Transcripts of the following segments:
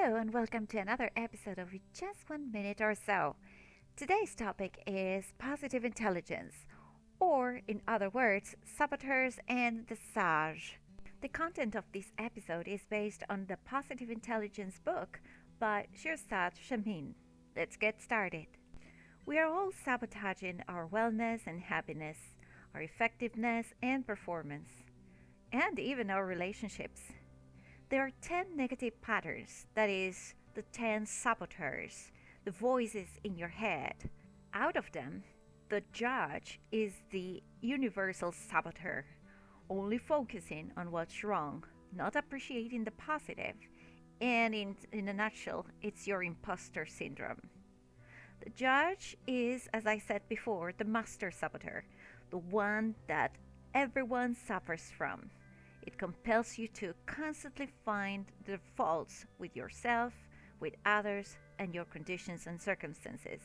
Hello and welcome to another episode of Just 1 Minute or So. Today's topic is positive intelligence, or in other words, saboteurs and the sage. The content of this episode is based on the Positive Intelligence book by Shirzad Chamine. Let's get started. We are all sabotaging our wellness and happiness, our effectiveness and performance, and even our relationships. There are 10 negative patterns, that is, the 10 saboteurs, the voices in your head. Out of them, the judge is the universal saboteur, only focusing on what's wrong, not appreciating the positive, and in a nutshell, it's your imposter syndrome. The judge is, as I said before, the master saboteur, the one that everyone suffers from. It compels you to constantly find the faults with yourself, with others, and your conditions and circumstances.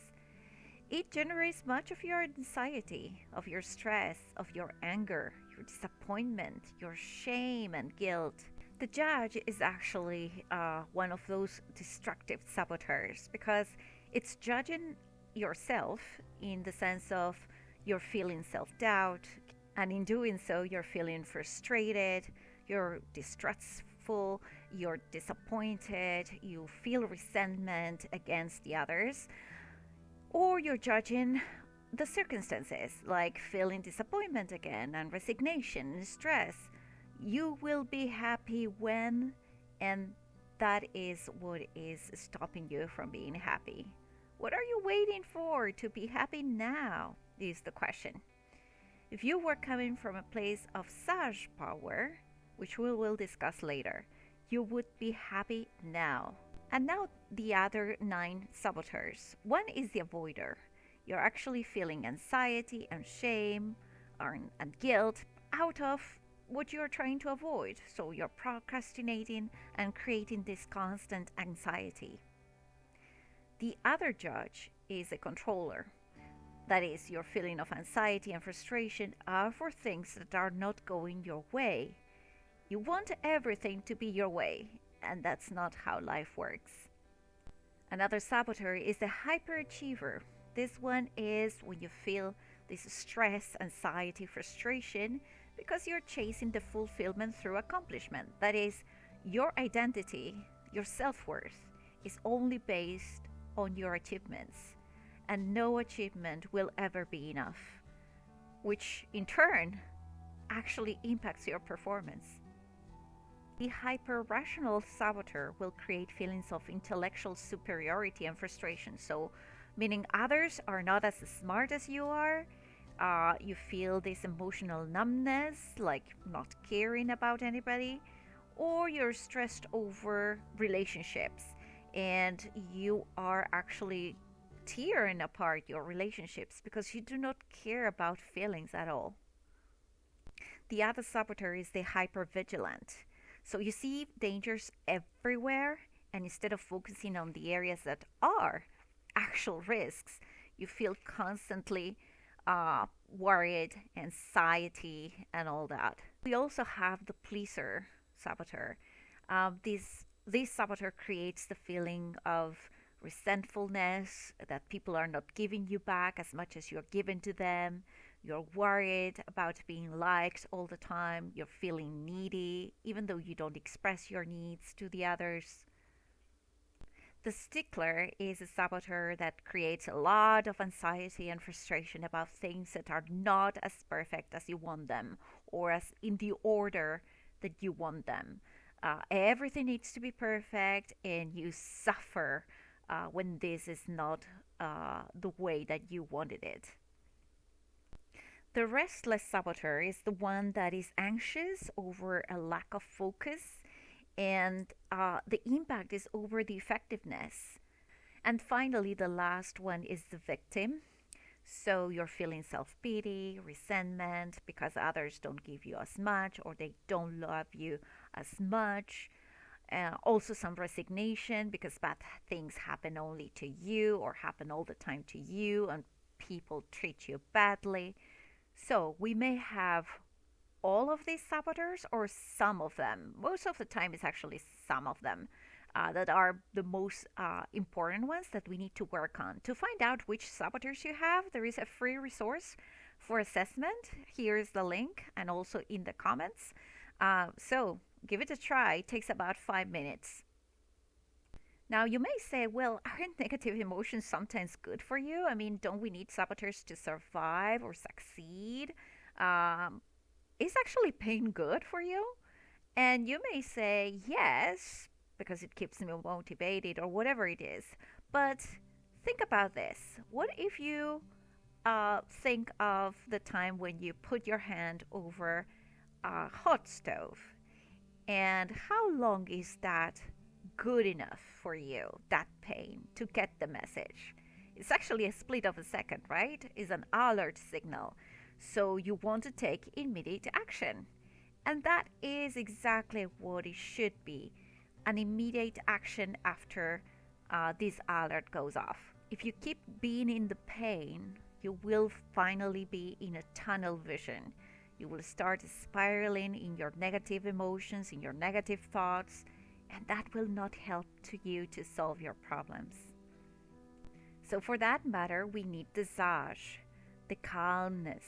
It generates much of your anxiety, of your stress, of your anger, your disappointment, your shame and guilt. The judge is actually one of those destructive saboteurs because it's judging yourself in the sense of you're feeling self-doubt, and in doing so, you're feeling frustrated, you're distrustful, you're disappointed, you feel resentment against the others, or you're judging the circumstances, like feeling disappointment again, and resignation and stress. You will be happy when, and that is what is stopping you from being happy. What are you waiting for to be happy now, is the question. If you were coming from a place of sage power, which we will discuss later, you would be happy now. And now the other 9 saboteurs. One is the avoider. You're actually feeling anxiety and shame and guilt out of what you're trying to avoid. So you're procrastinating and creating this constant anxiety. The other judge is a controller. That is, your feeling of anxiety and frustration are for things that are not going your way. You want everything to be your way, and that's not how life works. Another saboteur is the hyperachiever. This one is when you feel this stress, anxiety, frustration because you're chasing the fulfillment through accomplishment. That is, your identity, your self-worth is only based on your achievements. And no achievement will ever be enough, which in turn actually impacts your performance. The hyper-rational saboteur will create feelings of intellectual superiority and frustration. So, meaning others are not as smart as you are. You feel this emotional numbness, like not caring about anybody, or you're stressed over relationships and you are actually tearing apart your relationships because you do not care about feelings at all. The other saboteur is the hyper-vigilant. So you see dangers everywhere, and instead of focusing on the areas that are actual risks, you feel constantly worried, anxiety, and all that. We also have the pleaser saboteur. This saboteur creates the feeling of resentfulness, that people are not giving you back as much as you're giving to them. You're worried about being liked all the time. You're feeling needy, even though you don't express your needs to the others. The stickler is a saboteur that creates a lot of anxiety and frustration about things that are not as perfect as you want them, or as in the order that you want them. Everything needs to be perfect, and you suffer when this is not the way that you wanted it. The restless saboteur is the one that is anxious over a lack of focus, and the impact is over the effectiveness. And finally, the last one is the victim. So you're feeling self-pity, resentment because others don't give you as much or they don't love you as much. Also some resignation because bad things happen only to you or happen all the time to you and people treat you badly. So we may have all of these saboteurs or some of them. Most of the time it's actually some of them. that are the most important ones that we need to work on. To find out which saboteurs you have, there is a free resource for assessment. Here's the link and also in the comments. So give it a try. It takes about 5 minutes. Now, you may say, well, aren't negative emotions sometimes good for you? I mean, don't we need saboteurs to survive or succeed? Is actually pain good for you? And you may say, yes, because it keeps me motivated or whatever it is. But think about this. What if you think of the time when you put your hand over a hot stove? And how long is that good enough for you, that pain, to get the message? It's actually a split of a second, right? It's an alert signal. So you want to take immediate action. And that is exactly what it should be, an immediate action after this alert goes off. If you keep being in the pain, you will finally be in a tunnel vision. You will start spiraling in your negative emotions, in your negative thoughts, and that will not help to you to solve your problems. So for that matter, we need the sage, the calmness,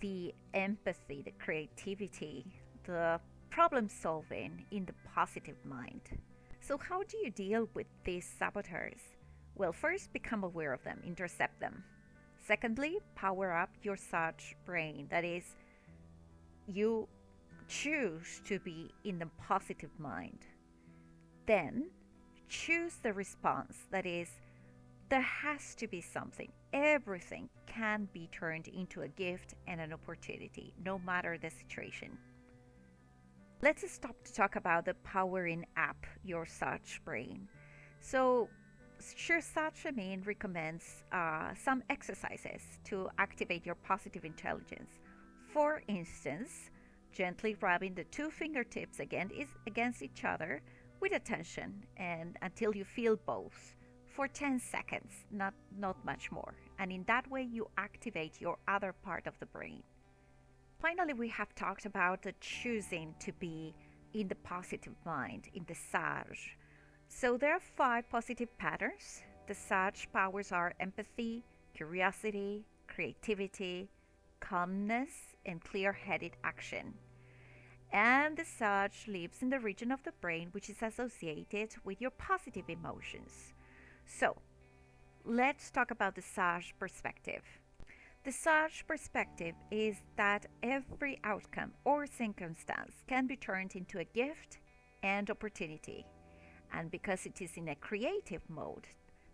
the empathy, the creativity, the problem solving in the positive mind. So how do you deal with these saboteurs? Well, first, become aware of them, intercept them. Secondly, power up your sage brain. That is, you choose to be in the positive mind. Then choose the response. That is, there has to be something. Everything can be turned into a gift and an opportunity, no matter the situation. Let's stop to talk about the powering up your sage brain. So, Shirzad Chamine recommends some exercises to activate your positive intelligence. For instance, gently rubbing the two fingertips against each other with attention and until you feel both for 10 seconds, not much more. And in that way, you activate your other part of the brain. Finally, we have talked about the choosing to be in the positive mind, in the sage. So there are 5 positive patterns. The sage powers are empathy, curiosity, creativity, calmness, and clear-headed action. And the sage lives in the region of the brain which is associated with your positive emotions. So, let's talk about the sage perspective. The sage perspective is that every outcome or circumstance can be turned into a gift and opportunity. And because it is in a creative mode,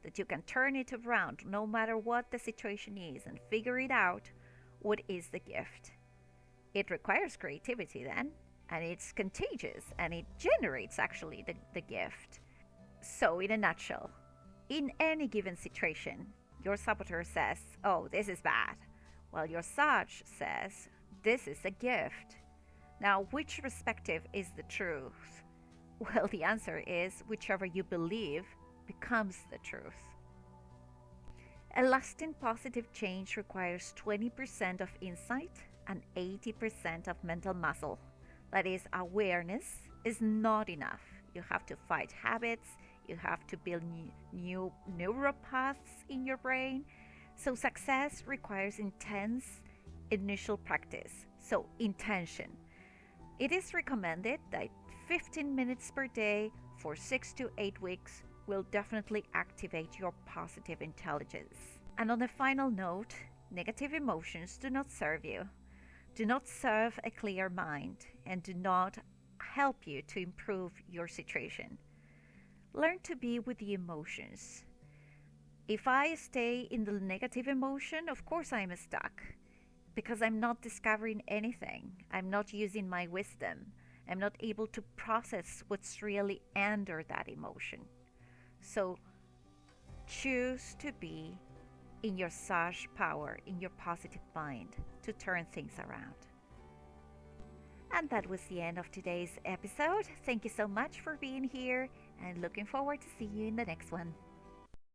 that you can turn it around no matter what the situation is and figure it out, what is the gift. It requires creativity then, and it's contagious, and it generates actually the gift. So in a nutshell, in any given situation, your saboteur says, oh, this is bad, while your sage says, this is a gift. Now, which perspective is the truth? Well, the answer is whichever you believe becomes the truth. A lasting positive change requires 20% of insight and 80% of mental muscle. That is, awareness is not enough. You have to fight habits. You have to build new neural paths in your brain. So success requires intense initial practice. So intention. It is recommended that 15 minutes per day for 6 to 8 weeks will definitely activate your positive intelligence. And on a final note, negative emotions do not serve you, do not serve a clear mind, and do not help you to improve your situation. Learn to be with the emotions. If I stay in the negative emotion, of course I'm stuck, because I'm not discovering anything. I'm not using my wisdom. I'm not able to process what's really under that emotion. So choose to be in your sage power, in your positive mind, to turn things around. And that was the end of today's episode. Thank you so much for being here, and looking forward to see you in the next one.